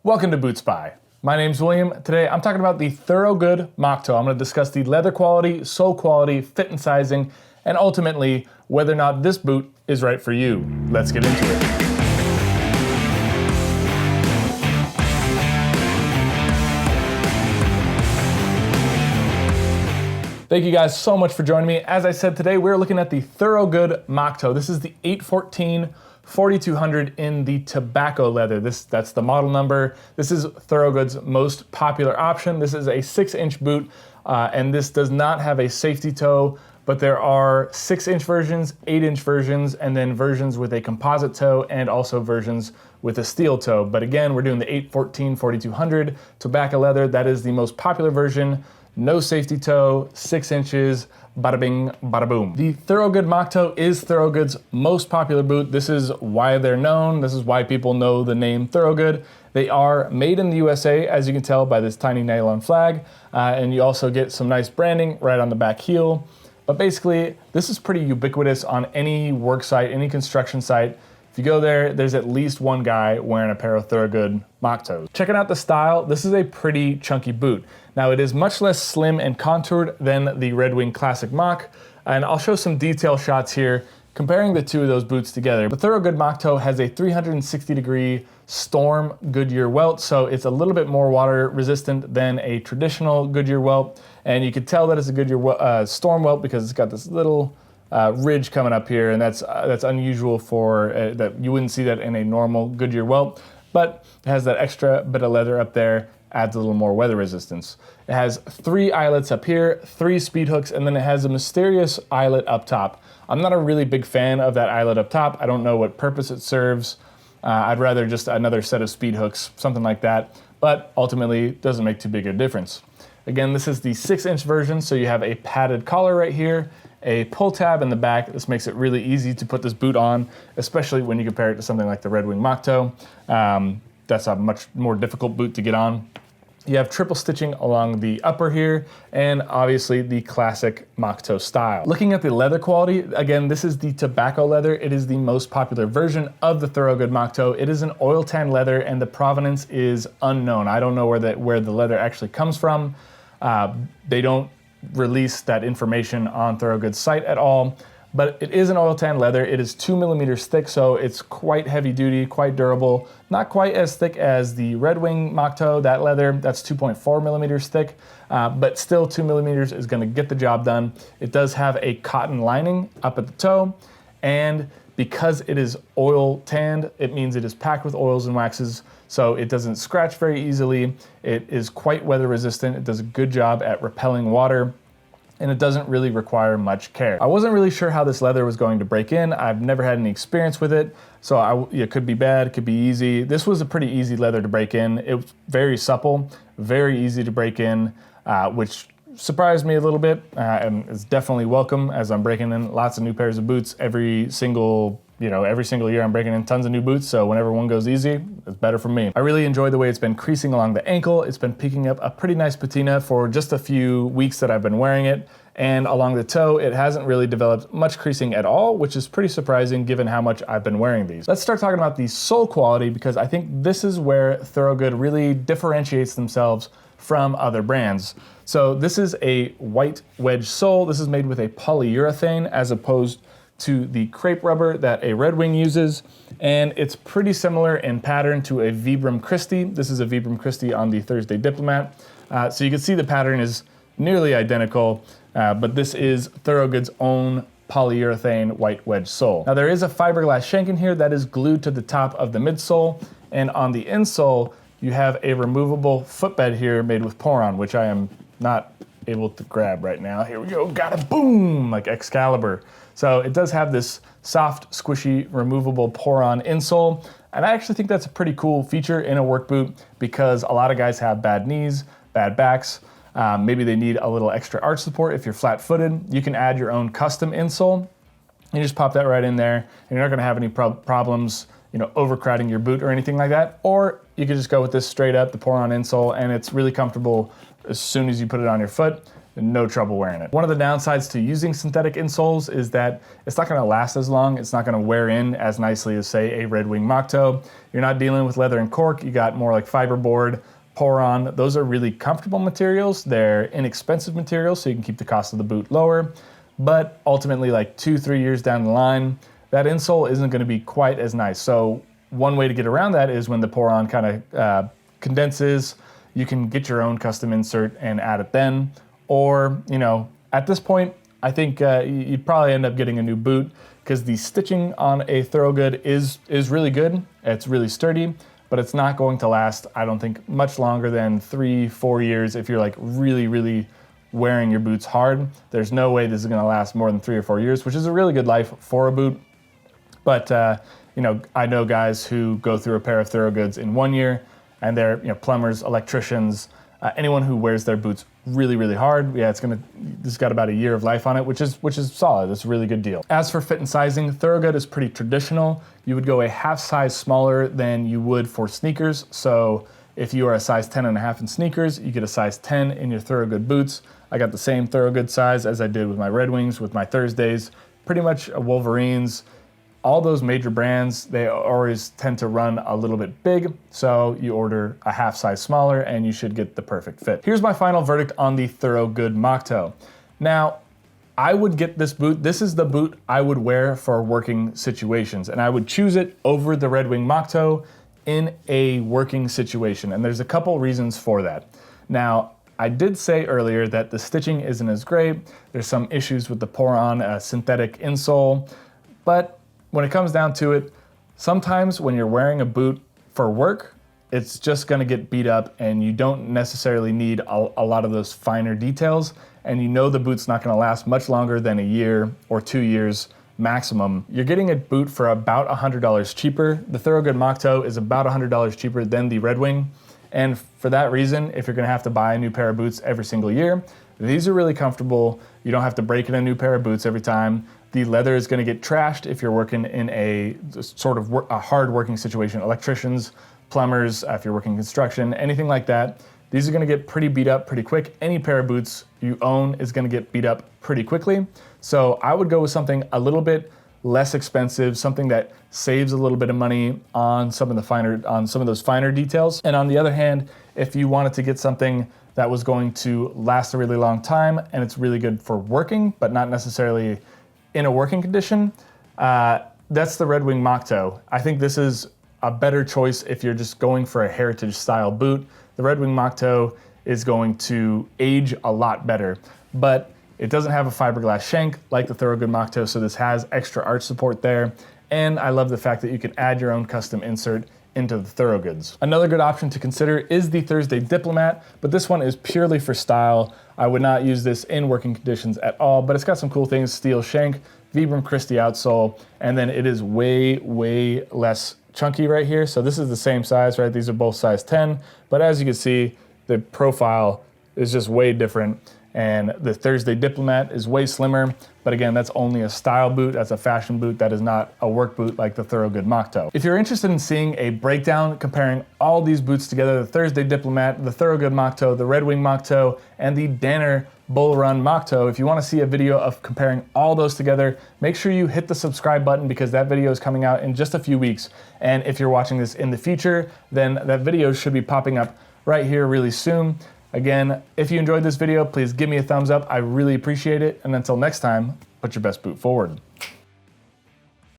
Welcome to Boot Spy. My name's William. Today I'm talking about the Thorogood Moc Toe. I'm going to discuss the leather quality, sole quality, fit and sizing, and ultimately whether or not this boot is right for you. Let's get into it. Thank you guys so much for joining me. As I said, today we're looking at the Thorogood Moc Toe. This is the 814 4200 in the tobacco leather. That's the model number. This is Thorogood's most popular option. This is a 6-inch boot, and this does not have a safety toe, but there are 6-inch versions, 8-inch versions, and then versions with a composite toe, and also versions with a steel toe. But again, we're doing the 814 4200 tobacco leather. That is the most popular version. No safety toe, 6 inches, bada bing, bada boom. The Thorogood Moc Toe is Thorogood's most popular boot. This is why they're known. This is why people know the name Thorogood. They are made in the USA, as you can tell by this tiny nylon flag, and you also get some nice branding right on the back heel. But basically, this is pretty ubiquitous on any work site, any construction site. If you go there, there's at least one guy wearing a pair of Thorogood Moc Toes. Checking out the style, this is a pretty chunky boot. Now it is much less slim and contoured than the Red Wing Classic Moc, and I'll show some detail shots here comparing the two of those boots together. The Thorogood Moc Toe has a 360-degree storm Goodyear welt, so it's a little bit more water resistant than a traditional Goodyear welt, and you can tell that it's a Goodyear storm welt because it's got this little ridge coming up here, and that's unusual for that. You wouldn't see that in a normal Goodyear welt, but it has that extra bit of leather up there, adds a little more weather resistance. It has 3 eyelets up here, 3 speed hooks, and then it has a mysterious eyelet up top. I'm not a really big fan of that eyelet up top. I don't know what purpose it serves. I'd rather just another set of speed hooks, something like that, but ultimately it doesn't make too big a difference. Again, this is the 6-inch version, so you have a padded collar right here, a pull tab in the back. This makes it really easy to put this boot on, especially when you compare it to something like the Red Wing Moc Toe. That's a much more difficult boot to get on. You have triple stitching along the upper here, and obviously the classic Moc Toe style. Looking at the leather quality, again, this is the tobacco leather. It is the most popular version of the Thorogood Moc Toe. It is an oil tan leather, and the provenance is unknown. I don't know where the leather actually comes from. They don't release that information on Thorogood's site at all, but it is an oil tan leather. It is 2 millimeters thick, so it's quite heavy duty, quite durable. Not quite as thick as the Red Wing Moc Toe, that leather, that's 2.4 millimeters thick, but still 2 millimeters is gonna get the job done. It does have a cotton lining up at the toe, and because it is oil tanned, it means it is packed with oils and waxes, so it doesn't scratch very easily. It is quite weather resistant. It does a good job at repelling water, and it doesn't really require much care. I wasn't really sure how this leather was going to break in. I've never had any experience with it, so it could be bad, it could be easy. This was a pretty easy leather to break in. It was very supple, very easy to break in, which surprised me a little bit, and it's definitely welcome as I'm breaking in lots of new pairs of boots every single year. I'm breaking in tons of new boots, so whenever one goes easy, it's better for me. I really enjoy the way it's been creasing along the ankle. It's been picking up a pretty nice patina for just a few weeks that I've been wearing it. And along the toe, it hasn't really developed much creasing at all, which is pretty surprising given how much I've been wearing these. Let's start talking about the sole quality, because I think this is where Thorogood really differentiates themselves from other brands. So this is a white wedge sole. This is made with a polyurethane as opposed to the crepe rubber that a Red Wing uses, and it's pretty similar in pattern to a Vibram Christi. This is a Vibram Christi on the Thursday Diplomat. So you can see the pattern is nearly identical, but this is Thorogood's own polyurethane white wedge sole. Now there is a fiberglass shank in here that is glued to the top of the midsole, and on the insole you have a removable footbed here made with Poron, which I am not able to grab right now. Here we go, got it, boom, like Excalibur. So it does have this soft, squishy, removable Poron insole, and I actually think that's a pretty cool feature in a work boot because a lot of guys have bad knees, bad backs. Maybe they need a little extra arch support if you're flat-footed. You can add your own custom insole. You just pop that right in there, and you're not gonna have any problems, overcrowding your boot or anything like that. Or you could just go with this straight up, the Poron insole, and it's really comfortable as soon as you put it on your foot. no trouble wearing it. One of the downsides to using synthetic insoles is that it's not gonna last as long. It's not gonna wear in as nicely as, say, a Red Wing Moc Toe. You're not dealing with leather and cork. You got more like fiberboard, pour-on. Those are really comfortable materials. They're inexpensive materials, so you can keep the cost of the boot lower. But ultimately, like 2-3 years down the line, that insole isn't gonna be quite as nice. So one way to get around that is when the pour-on kind of condenses, you can get your own custom insert and add it then. Or, you know, at this point, I think you'd probably end up getting a new boot because the stitching on a Thorogood is really good. It's really sturdy, but it's not going to last, I don't think, much longer than 3-4 years if you're like really wearing your boots hard. There's no way this is gonna last more than 3 or 4 years, which is a really good life for a boot. But, you know, I know guys who go through a pair of Thorogoods in 1 year, and they're, you know, plumbers, electricians, anyone who wears their boots really hard. Yeah, this has got about a year of life on it, which is solid. It's a really good deal. As for fit and sizing, Thorogood is pretty traditional. You would go a half size smaller than you would for sneakers. So if you are a size 10.5 in sneakers, you get a size 10 in your Thorogood boots. I got the same Thorogood size as I did with my Red Wings, with my Thursdays, pretty much Wolverines. All those major brands, they always tend to run a little bit big, so you order a half size smaller and you should get the perfect fit. Here's my final verdict on the Thorogood Moc Toe. Now, I would get this boot. This is the boot I would wear for working situations, and I would choose it over the Red Wing Moc Toe in a working situation, and there's a couple reasons for that. Now, I did say earlier that the stitching isn't as great. There's some issues with the pour-on synthetic insole, but when it comes down to it, sometimes when you're wearing a boot for work, it's just gonna get beat up and you don't necessarily need a lot of those finer details, and you know the boot's not gonna last much longer than a year or 2 years maximum. You're getting a boot for about $100 cheaper. The Thorogood Moc Toe is about $100 cheaper than the Red Wing, and for that reason, if you're gonna have to buy a new pair of boots every single year, these are really comfortable. You don't have to break in a new pair of boots every time. The leather is gonna get trashed if you're working in a sort of a hard working situation. Electricians, plumbers, if you're working construction, anything like that, these are gonna get pretty beat up pretty quick. Any pair of boots you own is gonna get beat up pretty quickly. So I would go with something a little bit less expensive, something that saves a little bit of money on some of those finer details. And on the other hand, if you wanted to get something that was going to last a really long time and it's really good for working, but not necessarily in a working condition, that's the Red Wing Moc Toe. I think this is a better choice if you're just going for a heritage style boot. The Red Wing Moc Toe is going to age a lot better, but it doesn't have a fiberglass shank like the Thorogood Moc Toe, so this has extra arch support there. And I love the fact that you can add your own custom insert into the Thorogoods. Another good option to consider is the Thursday Diplomat, but this one is purely for style. I would not use this in working conditions at all, but it's got some cool things: steel shank, Vibram Christie outsole, and then it is way less chunky right here. So this is the same size, right? These are both size 10, but as you can see, the profile is just way different. And the Thursday Diplomat is way slimmer, but again, that's only a style boot. That's a fashion boot. That is not a work boot like the Thorogood Moc Toe. If you're interested in seeing a breakdown comparing all these boots together, the Thursday Diplomat, the Thorogood Moc Toe, the Red Wing Moc Toe, and the Danner Bull Run Moc Toe, if you want to see a video of comparing all those together, make sure you hit the subscribe button because that video is coming out in just a few weeks. And if you're watching this in the future, then that video should be popping up right here really soon. Again, if you enjoyed this video, please give me a thumbs up. I really appreciate it. And until next time, put your best boot forward.